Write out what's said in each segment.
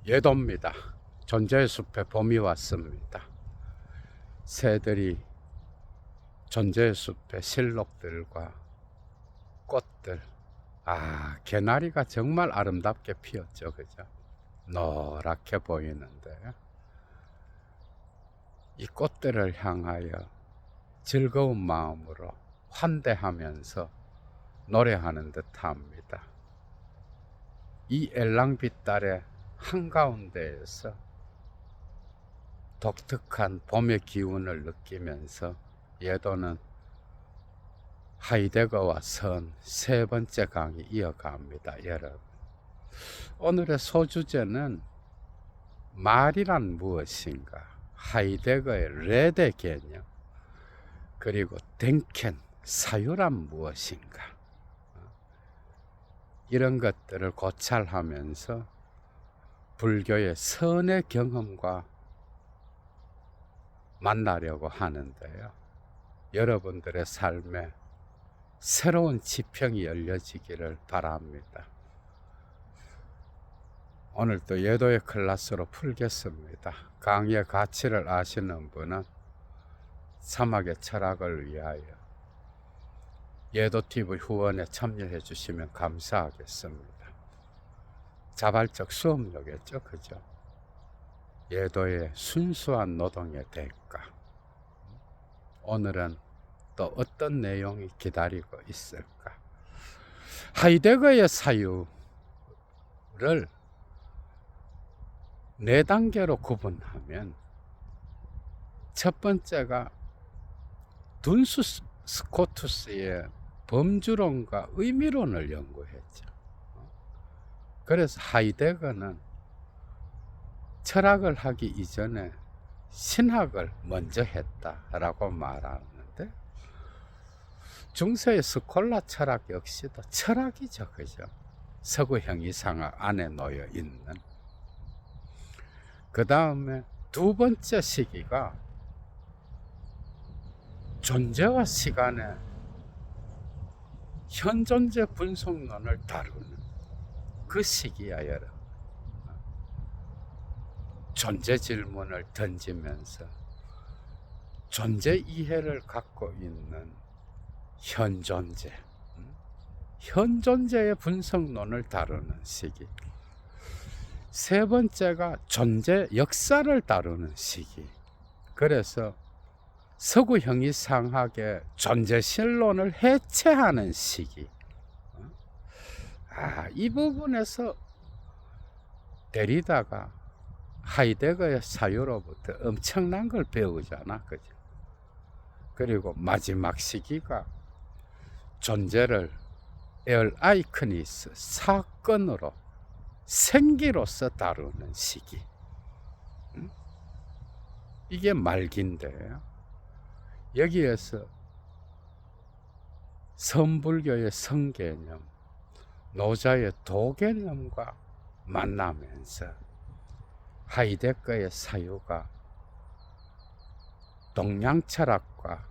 예도입니다. 존재의 숲에 봄이 왔습니다. 새들이 존재의 숲의 실록들과 꽃들, 개나리가 정말 아름답게 피었죠. 그죠? 노랗게 보이는데 이 꽃들을 향하여 즐거운 마음으로 환대하면서 노래하는 듯합니다. 이 엘랑빛 달의 한가운데에서 독특한 봄의 기운을 느끼면서 예도는 하이데거와 선 세 번째 강의 이어갑니다. 여러분, 오늘의 소주제는 말이란 무엇인가, 하이데거의 레데 개념, 그리고 덴켄 사유란 무엇인가, 이런 것들을 고찰하면서 불교의 선의 경험과 만나려고 하는데요. 여러분들의 삶에 새로운 지평이 열려지기를 바랍니다. 오늘도 예도의 클래스로 풀겠습니다. 강의의 가치를 아시는 분은 사막의 철학을 위하여 예도TV 후원에 참여해 주시면 감사하겠습니다. 자발적 수업료겠죠, 그죠? 예도의 순수한 노동의 대가. 오늘은 또 어떤 내용이 기다리고 있을까? 하이데거의 사유를 네 단계로 구분하면 첫 번째가 둔수 스코투스의 범주론과 의미론을 연구했죠. 그래서 하이데거는 철학을 하기 이전에 신학을 먼저 했다라고 말하는데, 중세의 스콜라 철학 역시도 철학이죠, 그죠? 서구 형이상학 안에 놓여 있는. 그 다음에 두 번째 시기가 존재와 시간의 현존재 분석론을 다루는 그 시기야, 여러분. 존재 질문을 던지면서 존재 이해를 갖고 있는 현존재, 현존재의 분석론을 다루는 시기. 세 번째가 존재 역사를 다루는 시기. 그래서 서구 형이상학의 존재 신론을 해체하는 시기. 이 부분에서 데리다가 하이데거의 사유로부터 엄청난 걸 배우잖아, 그죠? 그리고 마지막 시기가 존재를 에얼아이크니스 사건으로, 생기로서 다루는 시기. 이게 말기인데요. 여기에서 선불교의 성개념, 노자의 도개념과 만나면서 하이데거의 사유가 동양철학과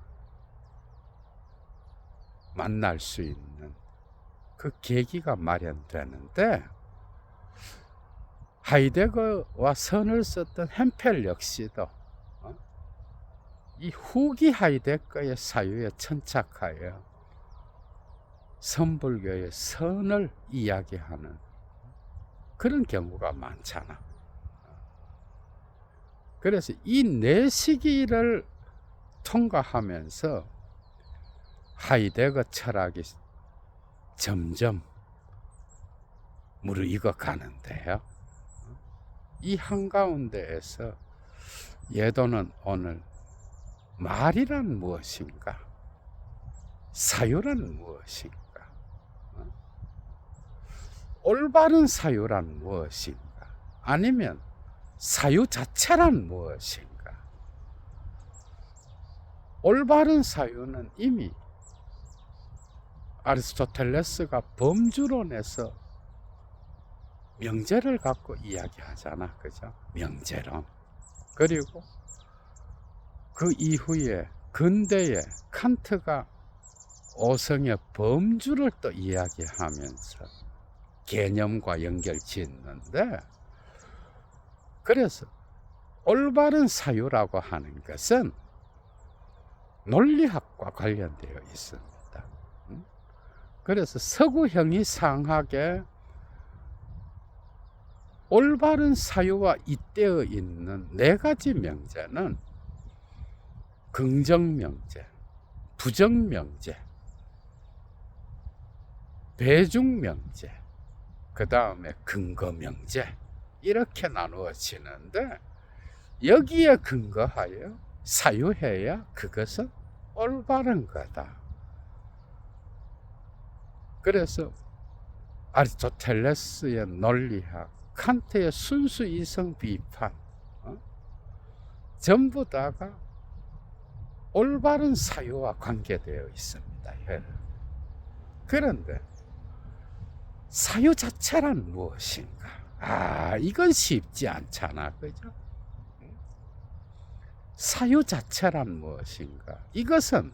만날 수 있는 그 계기가 마련되는데, 하이데거와 선을 썼던 햄펠 역시도 이 후기 하이데거의 사유에 천착하여 선불교의 선을 이야기하는 그런 경우가 많잖아. 그래서 이 네 시기를 통과하면서 하이데거 철학이 점점 무르익어 가는데요. 이 한가운데에서 예도는 오늘 말이란 무엇인가, 사유란 무엇인가, 올바른 사유란 무엇인가, 아니면 사유 자체란 무엇인가. 올바른 사유는 이미 아리스토텔레스가 범주론에서 명제를 갖고 이야기하잖아, 그죠? 명제론. 그리고 그 이후에 근대의 칸트가 오성의 범주를 또 이야기하면서 개념과 연결 짓는데, 그래서 올바른 사유라고 하는 것은 논리학과 관련되어 있습니다. 그래서 서구 형이상학에 올바른 사유와 잇대어 있는 네 가지 명제는 긍정명제, 부정명제, 배중명제, 그 다음에 근거명제, 이렇게 나누어지는데, 여기에 근거하여 사유해야 그것은 올바른 거다. 그래서 아리스토텔레스의 논리학, 칸트의 순수 이성 비판, 전부 다가 올바른 사유와 관계되어 있습니다. 그런데 사유 자체란 무엇인가? 이건 쉽지 않잖아, 그죠? 사유 자체란 무엇인가? 이것은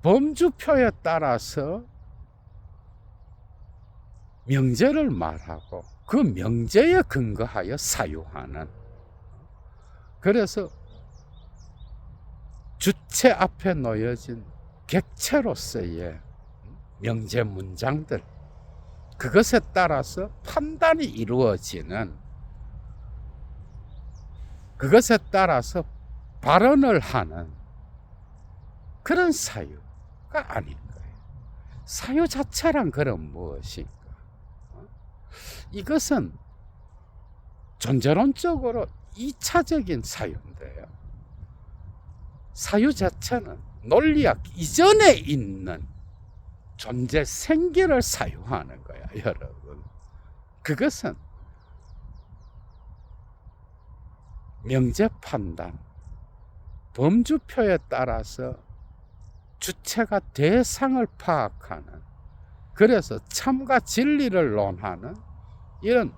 범주표에 따라서 명제를 말하고 그 명제에 근거하여 사유하는, 그래서 주체 앞에 놓여진 객체로서의 명제 문장들, 그것에 따라서 판단이 이루어지는, 그것에 따라서 발언을 하는 그런 사유가 아닌 거예요. 사유 자체란 그럼 무엇인가? 이것은 존재론적으로 2차적인 사유인데요. 사유 자체는 논리학 이전에 있는 존재 생기를 사유하는 거야, 여러분. 그것은 명제 판단, 범주표에 따라서 주체가 대상을 파악하는, 그래서 참과 진리를 논하는 이런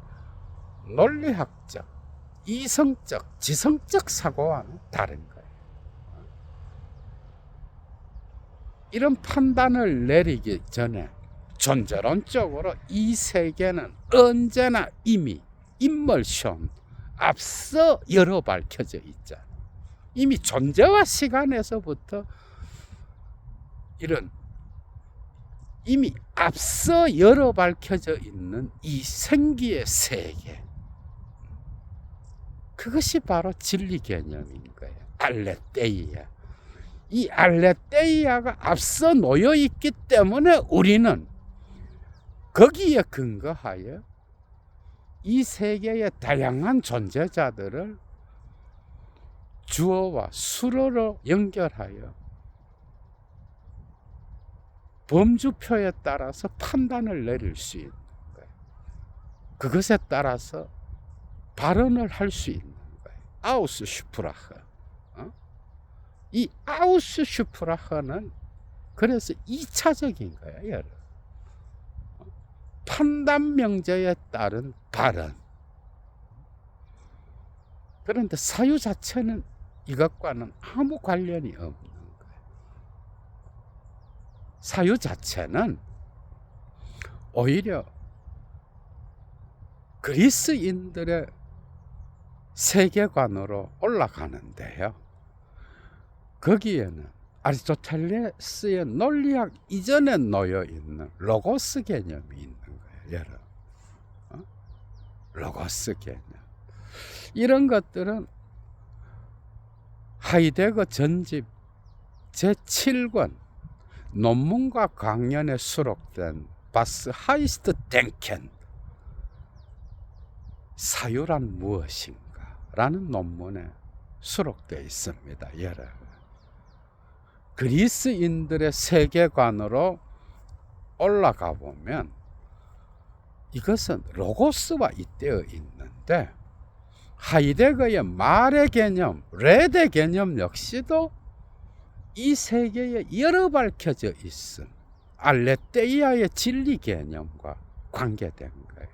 논리학적, 이성적, 지성적 사고와는 다른 거예요. 이런 판단을 내리기 전에 존재론적으로 이 세계는 언제나 이미 인멀션, 앞서 열어 밝혀져 있잖아. 이미 존재와 시간에서부터 이런 이미 앞서 열어 밝혀져 있는 이 생기의 세계, 그것이 바로 진리 개념인 거예요. 알레테이아. 이 알레테이아가 앞서 놓여 있기 때문에 우리는 거기에 근거하여 이 세계의 다양한 존재자들을 주어와 수어로 연결하여 범주표에 따라서 판단을 내릴 수 있는 거예요. 그것에 따라서 발언을 할 수 있는 거예요. 아우스 슈프라흐. 이 아우스 슈프라흐는 그래서 2차적인 거예요, 여러분. 판단 명제에 따른 발언. 그런데 사유 자체는 이것과는 아무 관련이 없는 거예요. 사유 자체는 오히려 그리스인들의 세계관으로 올라가는데요. 거기에는 아리스토텔레스의 논리학 이전에 놓여 있는 로고스 개념이 있는 거예요, 여러분. 로고스 개념. 이런 것들은 하이데거 전집 제7권 논문과 강연에 수록된 바스 하이스트 댕켄 사유란 무엇인가 라는 논문에 수록되어 있습니다, 여러분. 그리스인들의 세계관으로 올라가 보면 이것은 로고스와 잇대어 있는데, 하이데거의 말의 개념, 레데 개념 역시도 이 세계에 열어 밝혀져 있음, 알레테이아의 진리 개념과 관계된 거예요.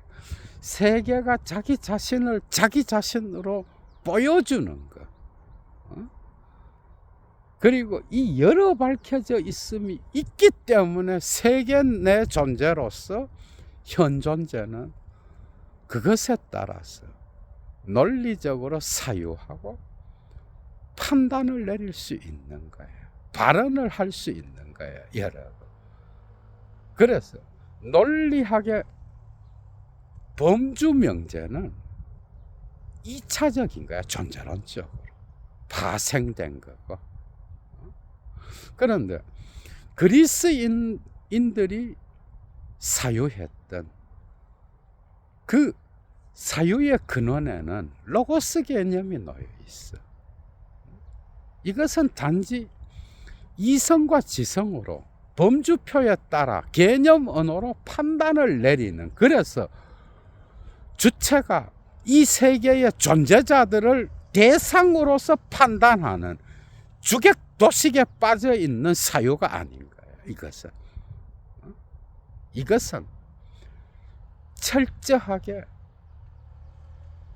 세계가 자기 자신을 자기 자신으로 보여주는 것. 그리고 이 열어 밝혀져 있음이 있기 때문에 세계 내 존재로서 현 존재는 그것에 따라서 논리적으로 사유하고 판단을 내릴 수 있는 거예요. 발언을 할 수 있는 거예요, 여러분. 그래서 논리학의 범주 명제는 2차적인 거야, 존재론적으로. 파생된 거고. 그런데 그리스인들이 사유했던 그 사유의 근원에는 로고스 개념이 놓여 있어. 이것은 단지 이성과 지성으로 범주표에 따라 개념 언어로 판단을 내리는, 그래서 주체가 이 세계의 존재자들을 대상으로서 판단하는 주객도식에 빠져 있는 사유가 아닌 거예요. 이것은 철저하게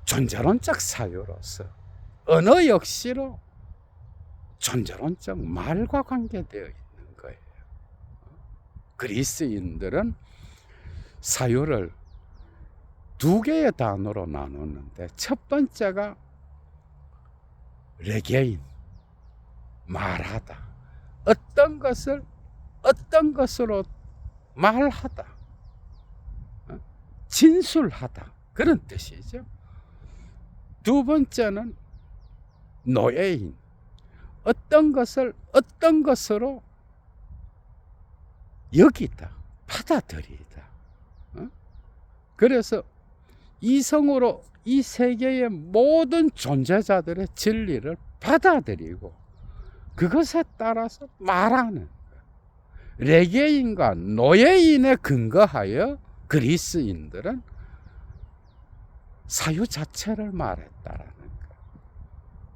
존재론적 사유로서 언어 역시로 존재론적 말과 관계되어 있는 거예요. 그리스인들은 사유를 두 개의 단어로 나누는데, 첫 번째가 레게인, 말하다. 어떤 것을 어떤 것으로 말하다, 진술하다, 그런 뜻이죠. 두 번째는 노예인, 어떤 것을 어떤 것으로 여기다, 받아들이다. 그래서 이성으로 이 세계의 모든 존재자들의 진리를 받아들이고 그것에 따라서 말하는 거예요. 레게인과 노예인에 근거하여 그리스인들은 사유 자체를 말했다라는 거예요.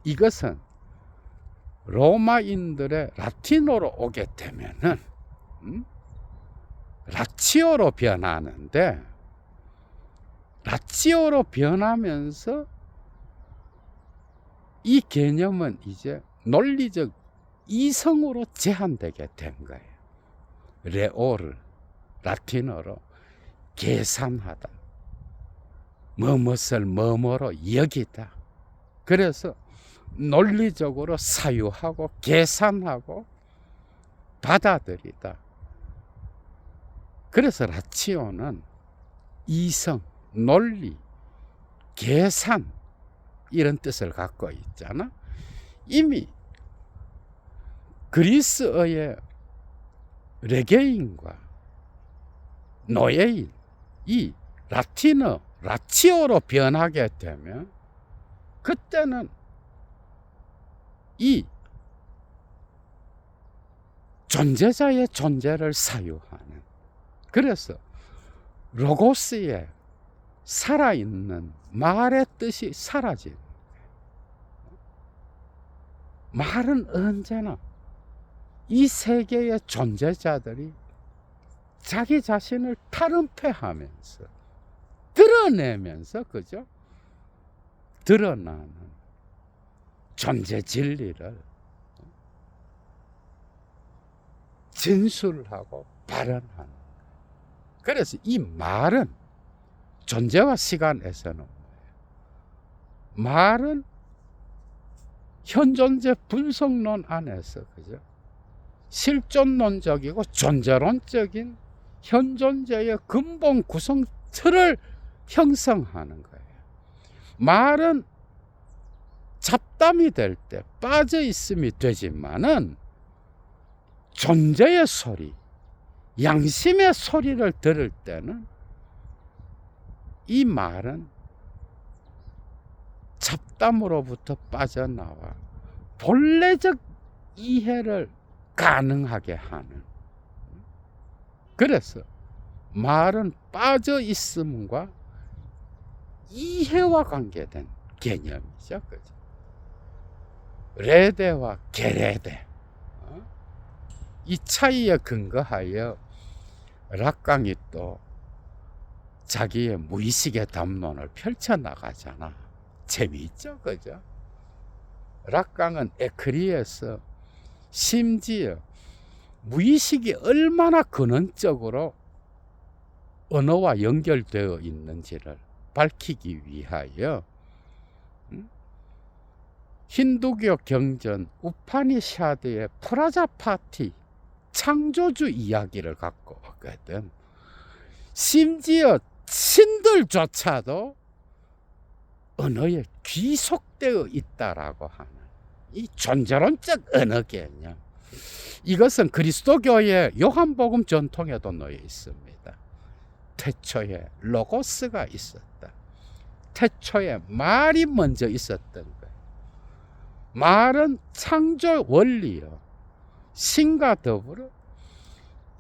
이것은 로마인들의 라틴어로 오게 되면은 라치오로 변하는데, 라치오로 변하면서 이 개념은 이제 논리적 이성으로 제한되게 된 거예요. 레오를 라틴어로 계산하다, 무엇을 뭐뭐로 여기다. 그래서 논리적으로 사유하고 계산하고 받아들이다. 그래서 라치오는 이성, 논리, 계산, 이런 뜻을 갖고 있잖아. 이미 그리스어의 레게인과 노예인, 이 라틴어 라치오로 변하게 되면 그때는 이 존재자의 존재를 사유하는, 그래서 로고스의 살아있는 말의 뜻이 사라진 거예요. 말은 언제나 이 세계의 존재자들이 자기 자신을 탈은폐하면서 드러내면서, 그죠? 드러나는 존재 진리를 진술하고 발언하는. 그래서 이 말은 존재와 시간에서는 뭐예요? 말은 현존재 분석론 안에서, 그죠? 실존론적이고 존재론적인 현존재의 근본 구성 틀을 형성하는 거예요. 말은 잡담이 될 때 빠져 있음이 되지만은 존재의 소리, 양심의 소리를 들을 때는 이 말은 잡담으로부터 빠져나와 본래적 이해를 가능하게 하는. 그래서 말은 빠져 있음과 이해와 관계된 개념이죠. 그죠? 레데와 게레데, 이 차이에 근거하여 락강이 또 자기의 무의식의 담론을 펼쳐나가잖아. 재미있죠, 그죠? 락강은 에크리에서 심지어 무의식이 얼마나 근원적으로 언어와 연결되어 있는지를 밝히기 위하여 힌두교 경전 우파니샤드의 프라자파티 창조주 이야기를 갖고 오거든. 심지어 신들조차도 언어에 귀속되어 있다라고 하는 이 존재론적 언어 개념, 이것은 그리스도교의 요한복음 전통에도 놓여 있습니다. 태초에 로고스가 있었다. 태초에 말이 먼저 있었던 거예요. 말은 창조 원리요, 신과 더불어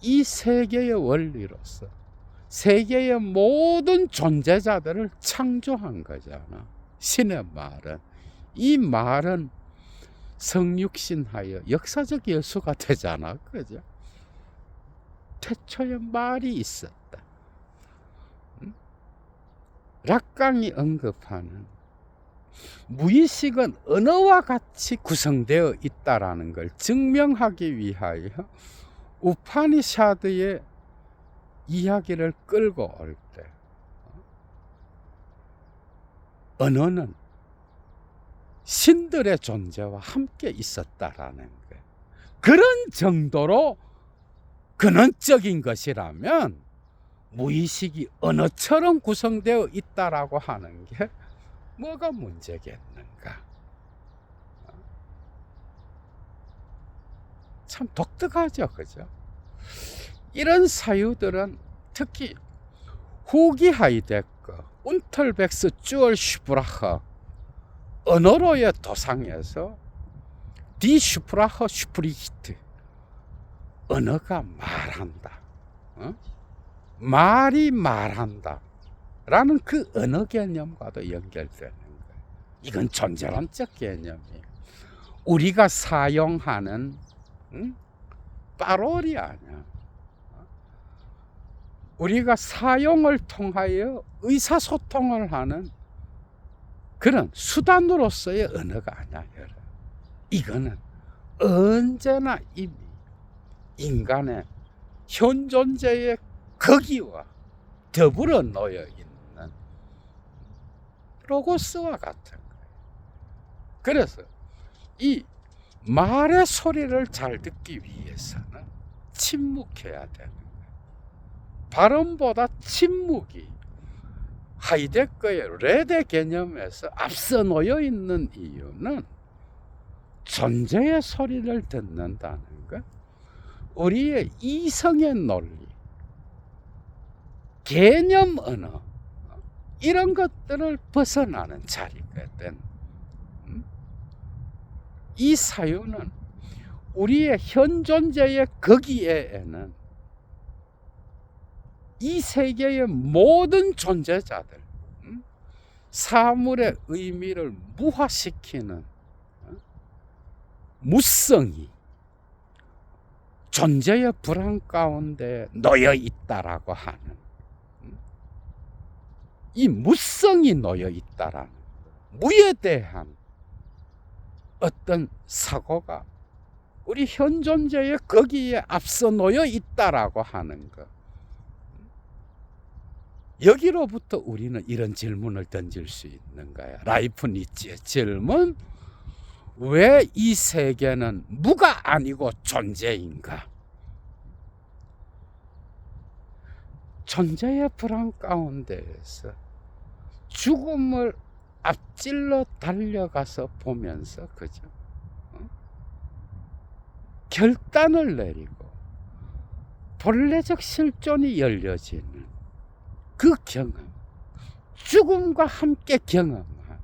이 세계의 원리로서 세계의 모든 존재자들을 창조한 거잖아. 신의 말은, 이 말은 성육신하여 역사적 예수가 되잖아, 그죠? 태초에 말이 있었다. 락강이 언급하는 무의식은 언어와 같이 구성되어 있다라는 걸 증명하기 위하여 우파니샤드의 이야기를 끌고 올 때 언어는 신들의 존재와 함께 있었다라는 거예요. 그런 정도로 근원적인 것이라면 무의식이 언어처럼 구성되어 있다라고 하는 게 뭐가 문제겠는가? 참 독특하죠, 그죠? 이런 사유들은 특히 후기 하이데거, 운털백스 쭈얼 슈프라허 언어로의 도상에서 디 슈프라허 슈프리히트, 언어가 말한다, 말이 말한다 라는 그 언어 개념과도 연결되는 거예요. 이건 존재론적 개념이에요. 우리가 사용하는 빠롤이 아니야. 우리가 사용을 통하여 의사소통을 하는 그런 수단으로서의 언어가 아니야. 이거는 언제나 이미 인간의 현존재의 거기와 더불어 놓여 있는 로고스와 같은 거예요. 그래서 이 말의 소리를 잘 듣기 위해서는 침묵해야 되는 거예요. 발음보다 침묵이 하이데거의 레데 개념에서 앞서 놓여 있는 이유는 존재의 소리를 듣는다는 것, 우리의 이성의 논리, 개념 언어, 이런 것들을 벗어나는 자리거든. 이 사유는 우리의 현존재의 거기에는 이 세계의 모든 존재자들, 사물의 의미를 무화시키는 무성이 존재의 불안 가운데 놓여 있다라고 하는 이 무성이 놓여 있다라는 무에 대한 어떤 사고가 우리 현존재의 거기에 앞서 놓여 있다라고 하는 것, 여기로부터 우리는 이런 질문을 던질 수 있는 거야. 라이프니츠의 질문, 왜 이 세계는 무가 아니고 존재인가? 존재의 불안 가운데에서 죽음을 앞질러 달려가서 보면서, 그죠? 결단을 내리고 본래적 실존이 열려지는 그 경험, 죽음과 함께 경험하는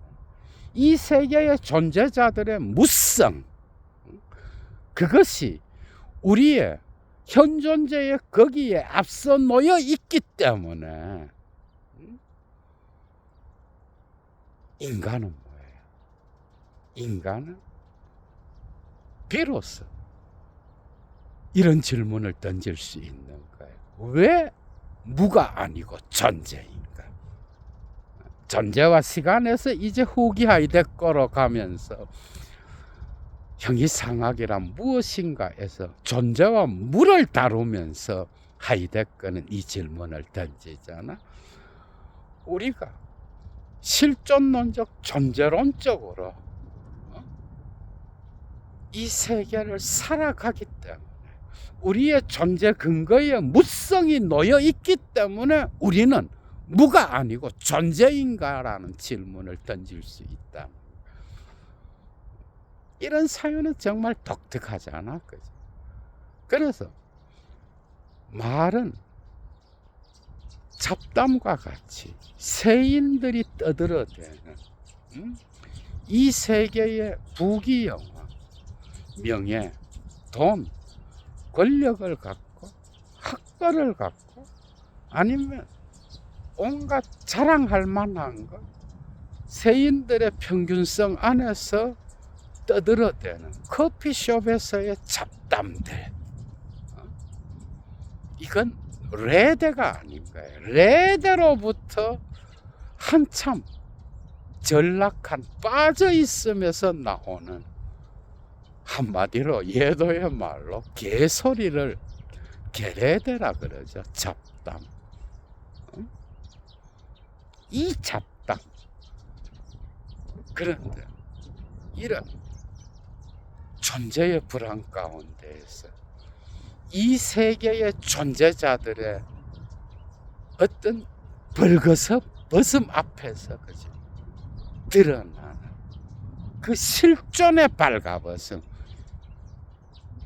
이 세계의 존재자들의 무성, 그것이 우리의 현존재의 거기에 앞서 놓여 있기 때문에 인간은 뭐예요? 인간은 비로소 이런 질문을 던질 수 있는 거예요. 왜 무가 아니고 존재인가? 존재와 시간에서 이제 후기 하이데거로 가면서 형이상학이란 무엇인가에서 존재와 무를 다루면서 하이데거는 이 질문을 던지잖아. 우리가 실존론적 존재론적으로 이 세계를 살아가기 때문에 우리의 존재 근거에 무성이 놓여 있기 때문에 우리는 무가 아니고 존재인가라는 질문을 던질 수 있다. 이런 사유는 정말 독특하지 않아? 그죠? 그래서 말은 잡담과 같이 세인들이 떠들어대는 이 세계의 부귀영화, 명예, 돈, 권력을 갖고 학벌을 갖고 아니면 온갖 자랑할 만한 것, 세인들의 평균성 안에서 떠들어대는 커피숍에서의 잡담들, 이건 레대가 아닌가요? 레대로부터 한참 전락한 빠져 있으면서 나오는, 한마디로 예도의 말로 개소리를 개레대라 그러죠. 잡담. 이 잡담. 그런데 이런 존재의 불안 가운데에서 이 세계의 존재자들의 어떤 벌거벗음 앞에서 그죠? 드러나는 그 실존의 발가벗음,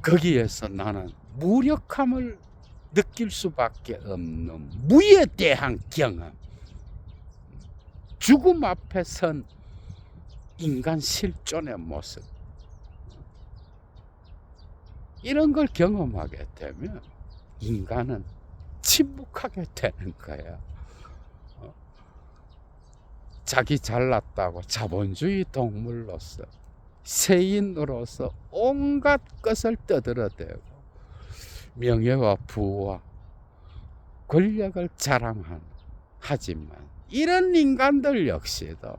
거기에서 나는 무력함을 느낄 수밖에 없는 무에 대한 경험, 죽음 앞에 선 인간 실존의 모습, 이런 걸 경험하게 되면 인간은 침묵하게 되는 거야. 자기 잘났다고 자본주의 동물로서, 세인으로서 온갖 것을 떠들어대고 명예와 부와 권력을 하지만 이런 인간들 역시도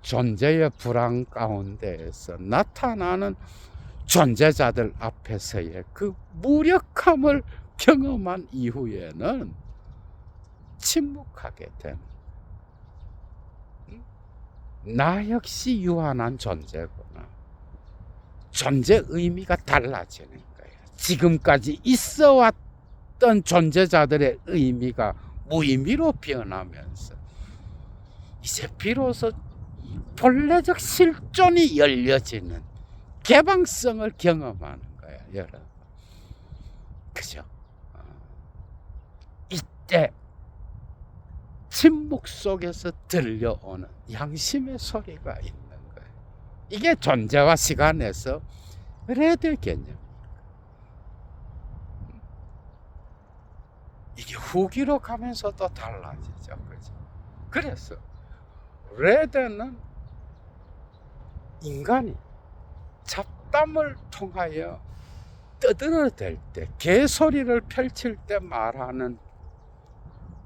존재의 불안 가운데에서 나타나는 존재자들 앞에서의 그 무력함을 경험한 이후에는 침묵하게 된, 나 역시 유한한 존재구나. 존재 의미가 달라지는 거예요. 지금까지 있어 왔던 존재자들의 의미가 무의미로 변하면서 이제 비로소 본래적 실존이 열려지는 개방성을 경험하는 거야, 여러분. 그죠? 이때 침묵 속에서 들려오는 양심의 소리가 있는 거예요. 이게 존재와 시간에서 레드 개념. 이게 후기로 가면서도 달라지죠, 그죠? 그래서 레드는 인간이 잡담을 통하여 떠들어댈 때, 개소리를 펼칠 때 말하는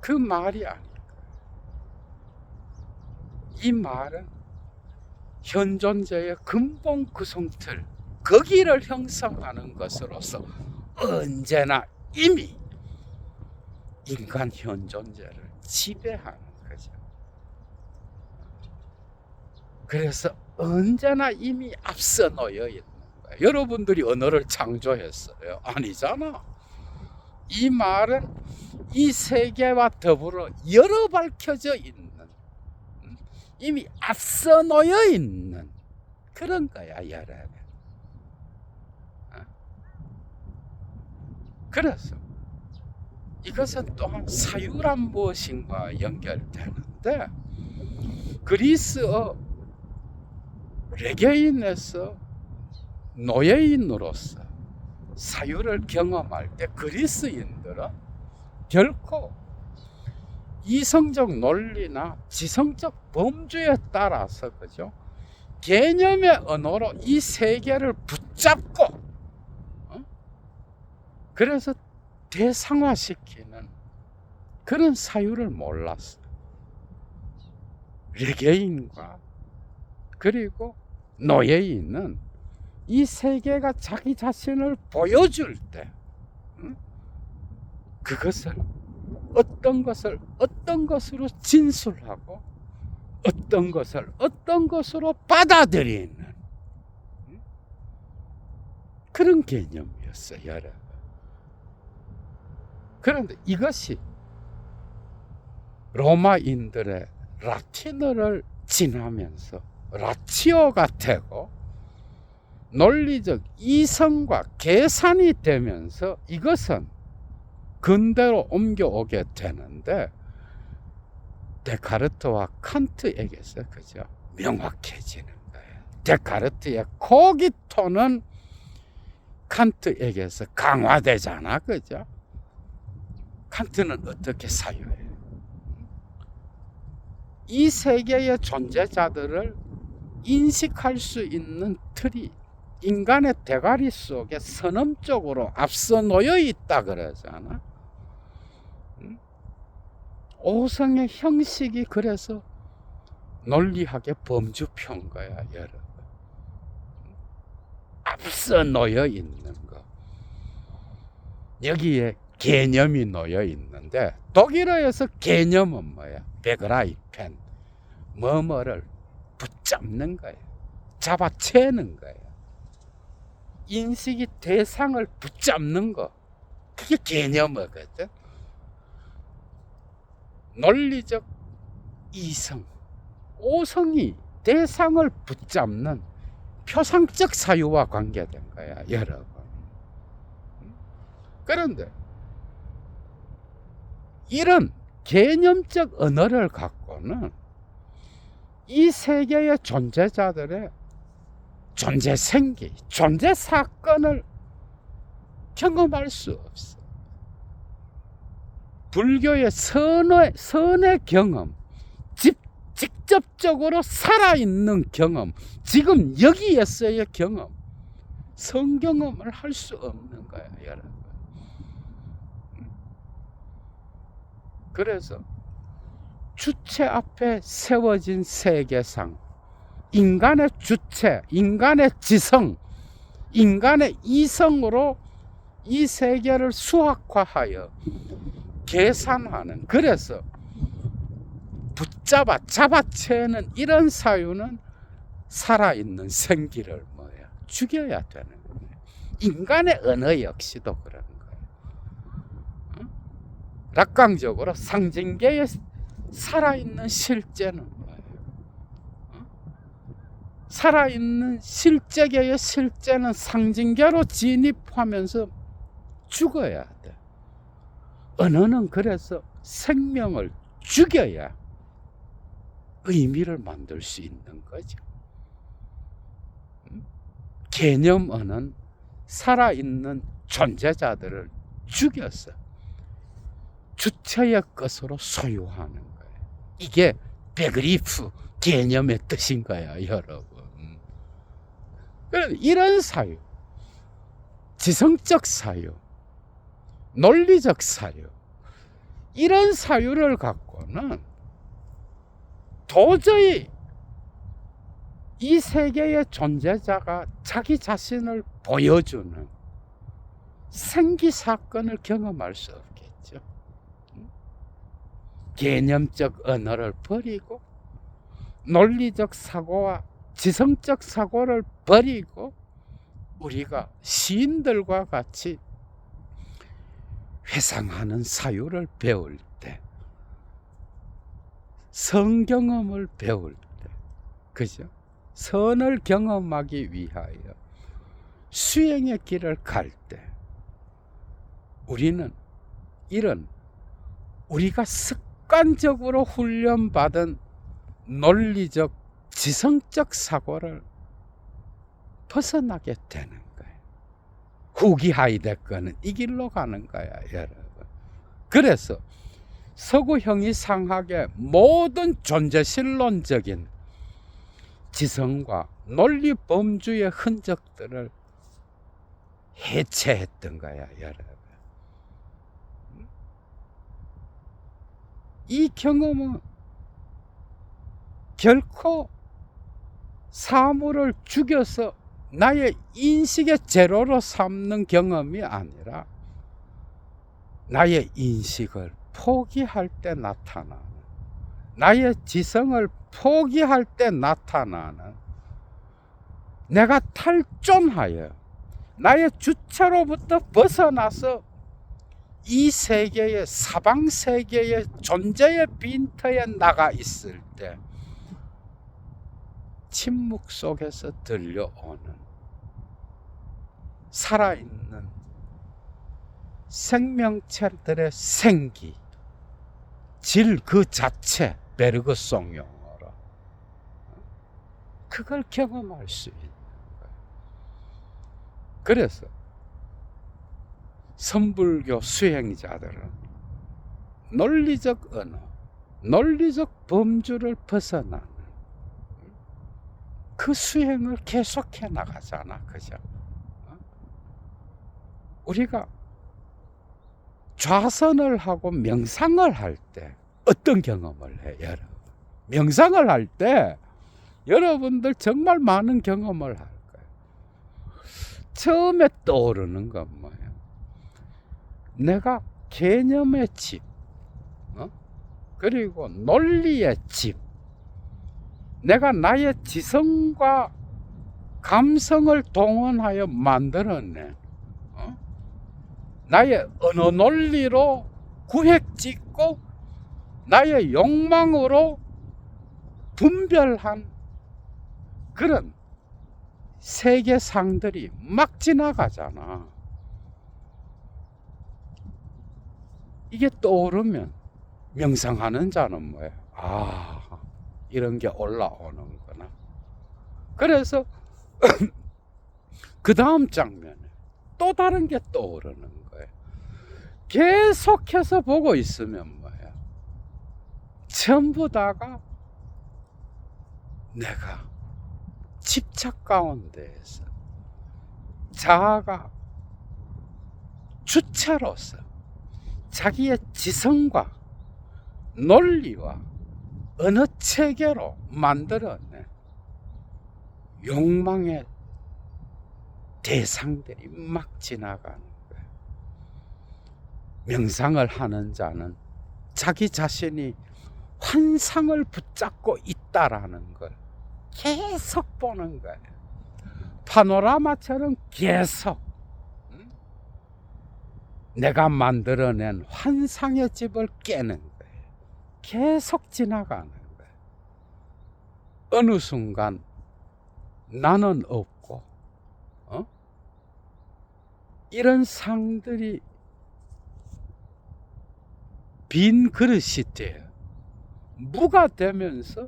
그 말이 아닐까. 이 말은 현존재의 근본 구성틀, 거기를 형성하는 것으로서 언제나 이미 인간 현존재를 지배하는 거죠. 그래서 언제나 이미 앞서 놓여 있는 거예요. 여러분들이 언어를 창조했어요? 아니잖아. 이 말은 이 세계와 더불어 열어 밝혀져 있는, 이미 앞서 놓여 있는 그런 거야, 여러분. 그래서 이것은 또한 사유란 무엇인가 연결되는데, 그리스어 레게인에서 노예인으로서 사유를 경험할 때 그리스인들은 결코 이성적 논리나 지성적 범주에 따라서, 그죠? 개념의 언어로 이 세계를 붙잡고 그래서 대상화시키는 그런 사유를 몰랐어요. 레게인과 그리고 노예인은 이 세계가 자기 자신을 보여줄 때 그것을 어떤 것으로 진술하고 어떤 것을 어떤 것으로 받아들이는 그런 개념이었어요, 여러분. 그런데 이것이 로마인들의 라틴어를 지나면서 라티오가 되고 논리적 이성과 계산이 되면서 이것은 근대로 옮겨오게 되는데 데카르트와 칸트에게서 그죠 명확해지는 거예요. 데카르트의 코기토는 칸트에게서 강화되잖아, 그죠? 칸트는 어떻게 사유해요? 이 세계의 존재자들을 인식할 수 있는 틀이 인간의 대가리 속에 선언적으로 앞서 놓여 있다 그러잖아. 오성의 형식이 그래서 논리학의 범주표인 거야, 여러분. 앞서 놓여 있는 거. 여기에 개념이 놓여 있는데 독일어에서 개념은 뭐야? 베그라이펜. 뭐뭐를 붙잡는 거야. 잡아채는 거야. 인식이 대상을 붙잡는 거. 그게 개념이거든. 논리적 이성, 오성이 대상을 붙잡는 표상적 사유와 관계된 거야, 여러분. 그런데 이런 개념적 언어를 갖고는 이 세계의 존재자들의 존재 생기, 존재 사건을 경험할 수 없어. 불교의 선의 경험, 직접적으로 살아있는 경험, 지금 여기에서의 경험, 성경험을 할 수 없는 거야, 여러분. 그래서 주체 앞에 세워진 세계상, 인간의 주체, 인간의 지성, 인간의 이성으로 이 세계를 수학화하여 계산하는, 그래서 잡아채는 이런 사유는 살아있는 생기를 죽여야 되는 거예요. 인간의 언어 역시도 그런 거예요. 낙관적으로 상징계의 살아있는 실제는 뭐예요? 살아있는 실제계의 실제는 상징계로 진입하면서 죽어야 돼. 언어는 그래서 생명을 죽여야 의미를 만들 수 있는 거죠. 개념어는 살아있는 존재자들을 죽여서 주체의 것으로 소유하는 거예요. 이게 베그리프 개념의 뜻인 거야, 여러분. 이런 사유, 지성적 사유, 논리적 사유, 이런 사유를 갖고는 도저히 이 세계의 존재자가 자기 자신을 보여주는 생기사건을 경험할 수 없겠죠. 개념적 언어를 버리고 논리적 사고와 지성적 사고를 버리고 우리가 시인들과 같이 회상하는 사유를 배울 때, 성경험을 배울 때, 그죠? 선을 경험하기 위하여 수행의 길을 갈 때 우리는 이런 우리가 습관적으로 훈련받은 논리적 지성적 사고를 벗어나게 되는 거예요. 후기 하이데거는 이 길로 가는 거야, 여러분. 그래서 서구 형이상학의 모든 존재신론적인 지성과 논리 범주의 흔적들을 해체했던 거야, 여러분. 이 경험은 결코 사물을 죽여서 나의 인식의 재료로 삼는 경험이 아니라 나의 인식을 포기할 때 나타나는, 나의 지성을 포기할 때 나타나는, 내가 탈존하여 나의 주체로부터 벗어나서 이 세계의, 사방 세계의 존재의 빈터에 나가 있을 때 침묵 속에서 들려오는 살아있는 생명체들의 생기, 질 그 자체, 베르그송 용어로 그걸 경험할 수 있는 거예요. 그래서 선불교 수행자들은 논리적 언어, 논리적 범주를 벗어나는 그 수행을 계속해 나가잖아, 그죠? 우리가 좌선을 하고 명상을 할 때 어떤 경험을 해, 여러분? 명상을 할 때 여러분들 정말 많은 경험을 할 거예요. 처음에 떠오르는 건 뭐예요? 내가 개념의 집, 그리고 논리의 집, 내가 나의 지성과 감성을 동원하여 만들어낸 나의 언어 논리로 구획짓고 나의 욕망으로 분별한 그런 세계상들이 막 지나가잖아. 이게 떠오르면 명상하는 자는 뭐예요? 아, 이런 게 올라오는구나. 그래서 그 다음 장면에 또 다른 게 떠오르는 거예요. 계속해서 보고 있으면 뭐예요? 전부 다가 내가 집착 가운데에서 자아가 주체로서 자기의 지성과 논리와 언어 체계로 만들어낸 욕망의 대상들이 막 지나가는 거예요. 명상을 하는 자는 자기 자신이 환상을 붙잡고 있다라는 걸 계속 보는 거예요. 파노라마처럼 계속 내가 만들어낸 환상의 집을 깨는 거예요. 계속 지나가는 거예요. 어느 순간 나는 없고 이런 상들이 빈 그릇이 돼요. 무가 되면서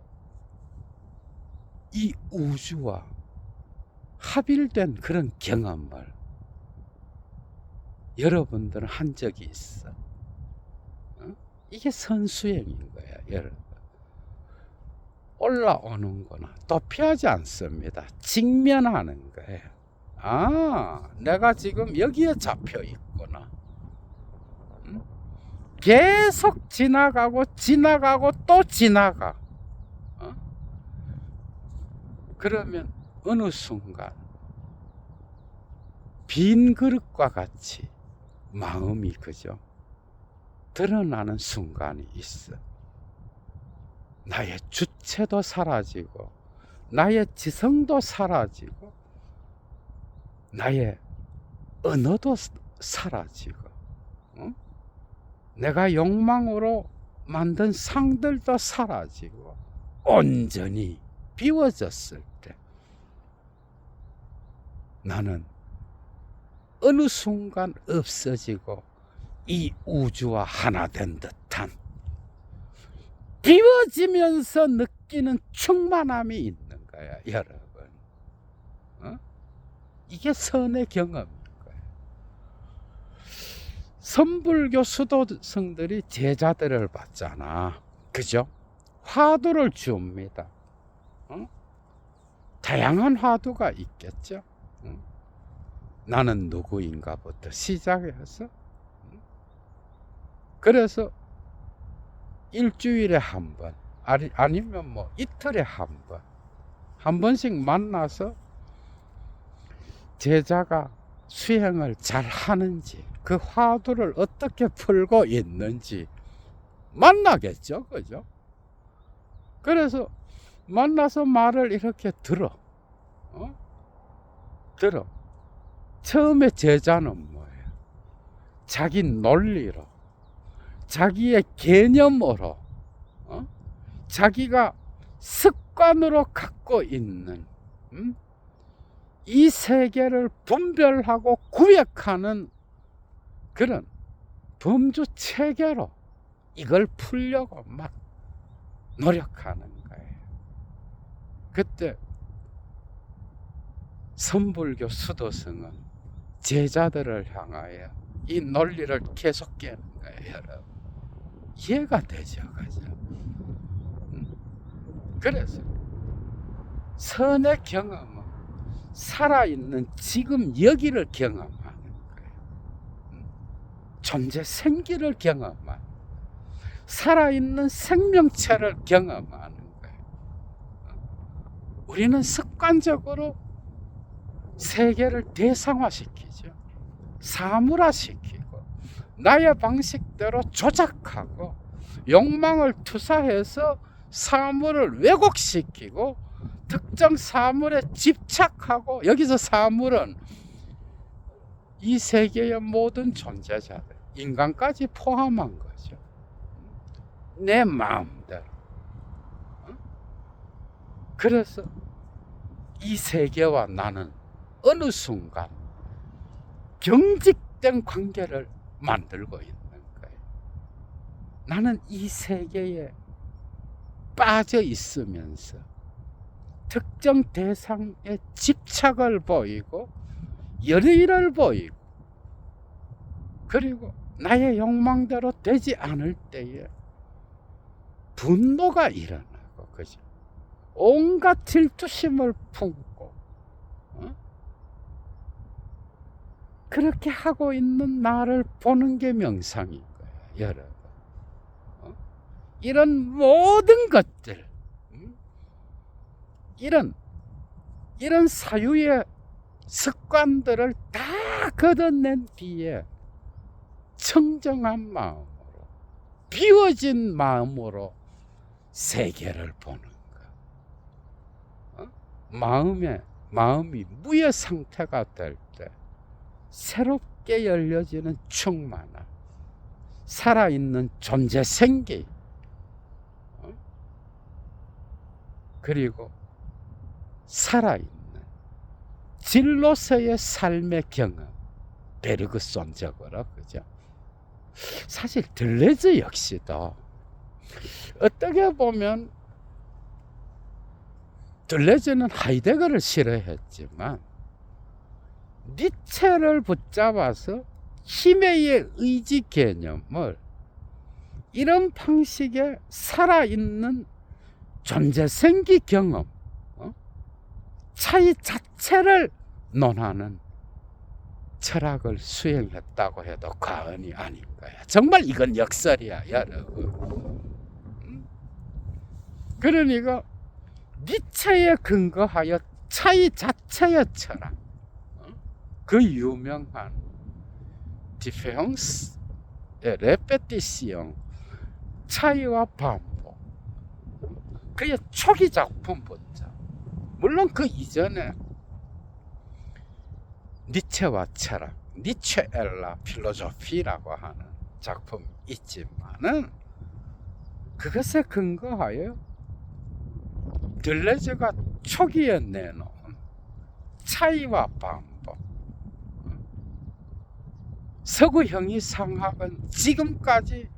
이 우주와 합일된 그런 경험을 여러분들은 한 적이 있어. 이게 선수행인 거야, 여러분. 올라오는구나. 또 피하지 않습니다. 직면하는 거예요. 아, 내가 지금 여기에 잡혀 있구나. 계속 지나가고 지나가고 또 지나가. 그러면 어느 순간 빈 그릇과 같이 마음이, 그죠, 드러나는 순간이 있어. 나의 주체도 사라지고 나의 지성도 사라지고 나의 언어도 사라지고 내가 욕망으로 만든 상들도 사라지고 온전히 비워졌을 때 나는 어느 순간 없어지고 이 우주와 하나 된 듯한 비워지면서 느끼는 충만함이 있는 거야, 여러분. 이게 선의 경험인 거예요. 선불교 수도승들이 제자들을 받잖아, 그죠? 화두를 줍니다. 다양한 화두가 있겠죠. 나는 누구인가부터 시작해서 그래서 일주일에 한 번, 아니면 뭐 이틀에 한 번씩 만나서 제자가 수행을 잘 하는지, 그 화두를 어떻게 풀고 있는지 만나겠죠, 그죠? 그래서 만나서 말을 이렇게 들어. 들어. 처음에 제자는 뭐예요? 자기 논리로, 자기의 개념으로, 자기가 습관으로 갖고 있는 이 세계를 분별하고 구획하는 그런 범주 체계로 이걸 풀려고 막 노력하는 거예요. 그때 선불교 수도승은 제자들을 향하여 이 논리를 계속 깨는 거예요, 여러분. 이해가 되죠, 그죠? 그래서 선의 경험은 살아있는 지금 여기를 경험하는 거예요. 존재 생기를 경험하는, 살아있는 생명체를 경험하는 거예요. 우리는 습관적으로 세계를 대상화시키죠. 사물화시키고 나의 방식대로 조작하고 욕망을 투사해서 사물을 왜곡시키고 특정 사물에 집착하고, 여기서 사물은 이 세계의 모든 존재자들, 인간까지 포함한 거죠. 내 마음대로. 그래서 이 세계와 나는 어느 순간 경직된 관계를 만들고 있는 거예요. 나는 이 세계에 빠져 있으면서 특정 대상에 집착을 보이고 열의를 보이고, 그리고 나의 욕망대로 되지 않을 때에 분노가 일어나고, 그죠? 온갖 질투심을 품고 그렇게 하고 있는 나를 보는 게 명상인 거예요, 여러분. 이런 모든 것들, 이런 사유의 습관들을 다 걷어낸 뒤에 청정한 마음으로, 비워진 마음으로 세계를 보는 거. 마음이 무의 상태가 될 때 새롭게 열려지는 충만함, 살아있는 존재 생기, 그리고 살아있는 진로서의 삶의 경험, 베르그손적으로, 그죠? 사실 들레즈 역시도 어떻게 보면 들레즈는 하이데거를 싫어했지만 니체를 붙잡아서 힘의 의지 개념을 이런 방식의 살아있는 존재 생기 경험, 차이 자체를 논하는 철학을 수행했다고 해도 과언이 아닌 거야. 정말 이건 역설이야, 여러분. 그러니까 니체에 근거하여 차이 자체의 철학, 그 유명한 디페형스의 레페티시옹, 차이와 반복, 그의 초기 작품부터, 물론 그 이전에 니체와 철학, 니체 엘라 필로소피라고 하는 작품이 있지만은 그것에 근거하여 들레즈가 초기에 내놓은 차이와 반복, 서구 형이상학은 지금까지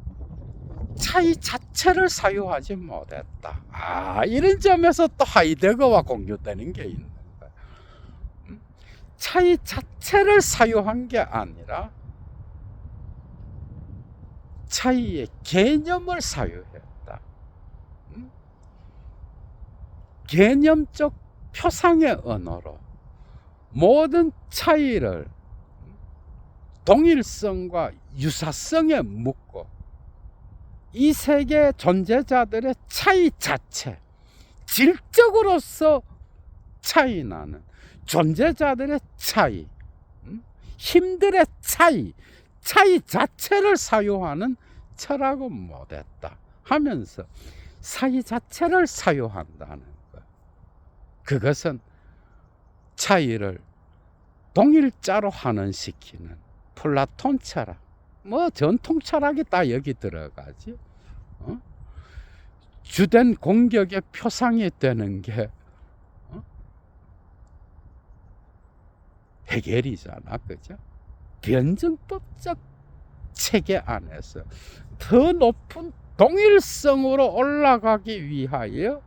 차이 자체를 사유하지 못했다. 이런 점에서 또 하이데거와 공유되는 게 있는 거야. 차이 자체를 사유한 게 아니라 차이의 개념을 사유했다. 개념적 표상의 언어로 모든 차이를 동일성과 유사성에 묶고 이 세계 존재자들의 차이 자체, 질적으로서 차이 나는 존재자들의 차이, 힘들의 차이 자체를 사유하는 철학은 못했다 하면서 사이 자체를 사유한다는 것. 그것은 차이를 동일자로 환원시키는 플라톤 철학, 뭐 전통 철학이 다 여기 들어가지. 주된 공격의 표상이 되는 게 해결이잖아, 그죠? 변증법적 체계 안에서 더 높은 동일성으로 올라가기 위하여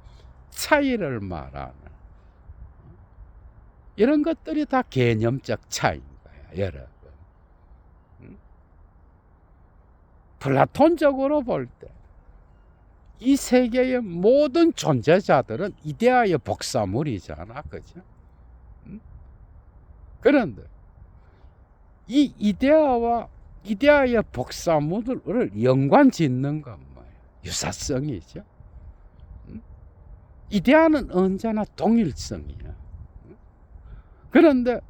차이를 말하는 이런 것들이 다 개념적 차이인 거야, 여러분. 플라톤적으로 볼 때 이 세계의 모든 존재자들은 이데아의 복사물이잖아, 그죠? 그런데 이 이데아의 복사물을 연관 짓는 건 뭐예요? 유사성이죠. 이데아는 언제나 동일성이야. 그런데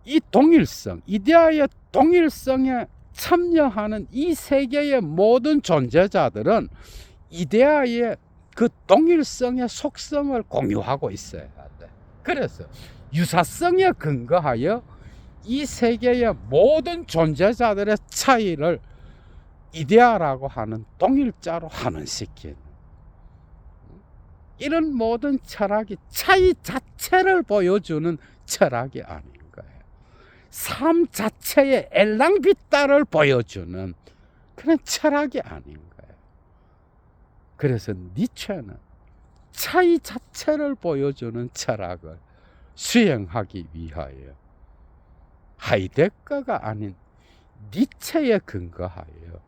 이 동일성, 이데아의 동일성에 참여하는 이 세계의 모든 존재자들은 이데아의 그 동일성의 속성을 공유하고 있어야 돼. 그래서 유사성에 근거하여 이 세계의 모든 존재자들의 차이를 이데아라고 하는 동일자로 환원시키는 이런 모든 철학이 차이 자체를 보여주는 철학이 아닌 거예요. 삶 자체의 엘랑비타를 보여주는 그런 철학이 아닌 거예요. 그래서 니체는 차이 자체를 보여주는 철학을 수행하기 위하여 하이데거가 아닌 니체에 근거하여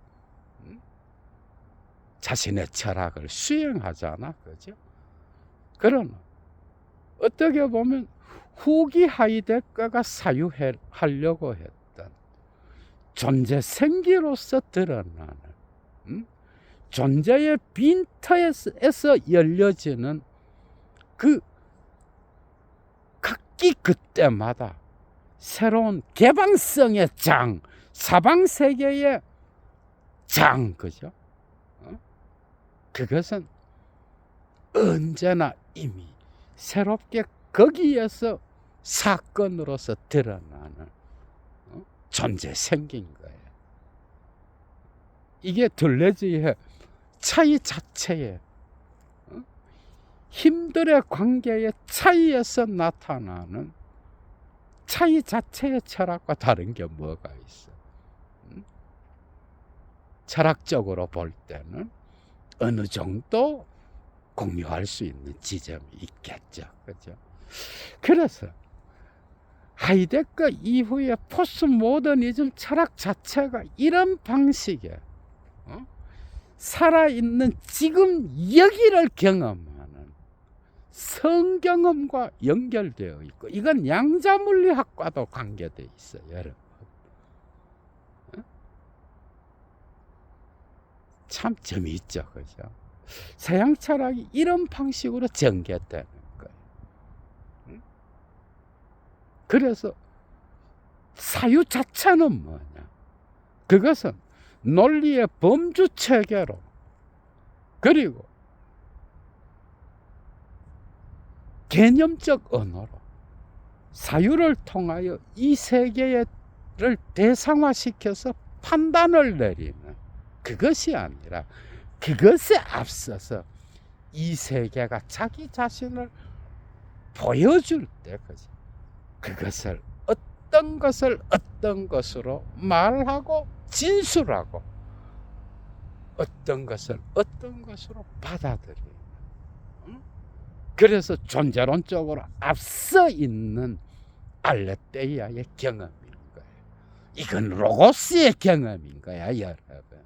자신의 철학을 수행하잖아, 그죠? 그러나 어떻게 보면 후기 하이데거가 사유하려고 했던 존재 생기로서 드러나는 존재의 빈터에서 열려지는 그 각기 그때마다 새로운 개방성의 장, 사방세계의 장, 그죠? 그것은 언제나 이미 새롭게 거기에서 사건으로서 드러나는 존재 생긴 거예요. 이게 둘레지의 차이 자체에 힘들의 관계의 차이에서 나타나는 차이 자체의 철학과 다른 게 뭐가 있어? 철학적으로 볼 때는 어느 정도 공유할 수 있는 지점이 있겠죠, 그죠? 그래서 하이데거 이후에 포스트 모더니즘 철학 자체가 이런 방식의 살아있는 지금 여기를 경험하는 성경험과 연결되어 있고, 이건 양자물리학과도 관계되어 있어요, 여러분. 참 재미있죠, 그죠? 서양 철학이 이런 방식으로 전개되는 거예요. 그래서 사유 자체는 뭐냐? 그것은 논리의 범주 체계로, 그리고 개념적 언어로 사유를 통하여 이 세계를 대상화시켜서 판단을 내리는, 그것이 아니라 그것에 앞서서 이 세계가 자기 자신을 보여줄 때, 그것을 어떤 것으로 말하고 진술하고 어떤 것을 어떤 것으로 받아들이는, 그래서 존재론적으로 앞서 있는 알레테이아의 경험인 거예요. 이건 로고스의 경험인 거야, 여러분.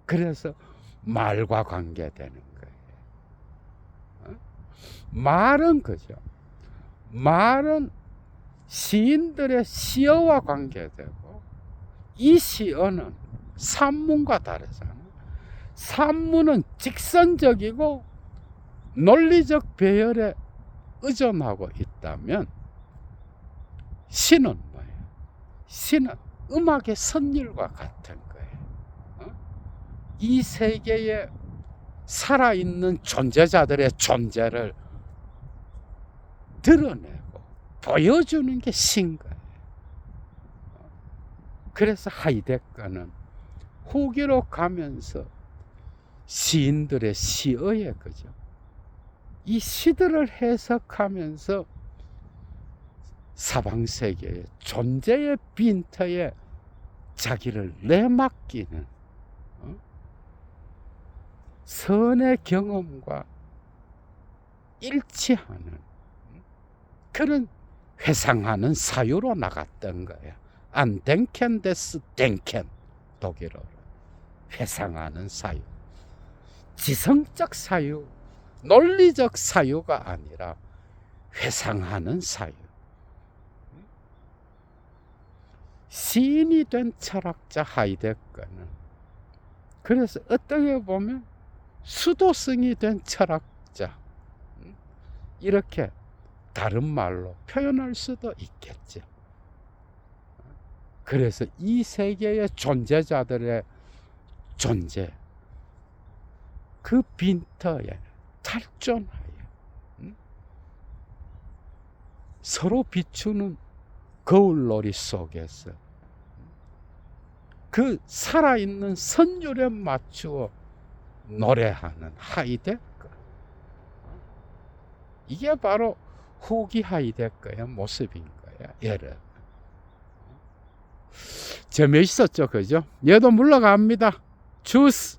그래서 말과 관계되는 거예요. 말은 그죠. 말은 시인들의 시어와 관계되고, 이 시어는 산문과 다르잖아. 산문은 직선적이고 논리적 배열에 의존하고 있다면, 시는 뭐예요? 시는 음악의 선율과 같은 거예요. 이 세계의 살아있는 존재자들의 존재를 드러내고 보여주는 게 시인 거예요. 그래서 하이데거는 후기로 가면서 시인들의 시어에 그죠? 이 시들을 해석하면서 사방세계의 존재의 빈터에 자기를 내맡기는 선의 경험과 일치하는 그런 회상하는 사유로 나갔던 거예요. 안 덴켄 데스 덴켄, 독일어로 회상하는 사유. 지성적 사유, 논리적 사유가 아니라 회상하는 사유. 시인이 된 철학자 하이데거는 그래서 어떻게 보면 수도승이 된 철학자, 이렇게 다른 말로 표현할 수도 있겠죠. 그래서 이 세계의 존재자들의 존재, 그 빈터에 탈존하여 서로 비추는 거울놀이 속에서 그 살아있는 선율에 맞추어 노래하는 하이데거, 이게 바로 후기 하이데거의 모습인 거야. 얘를 재미있었죠, 그죠? 얘도 물러갑니다. 주스.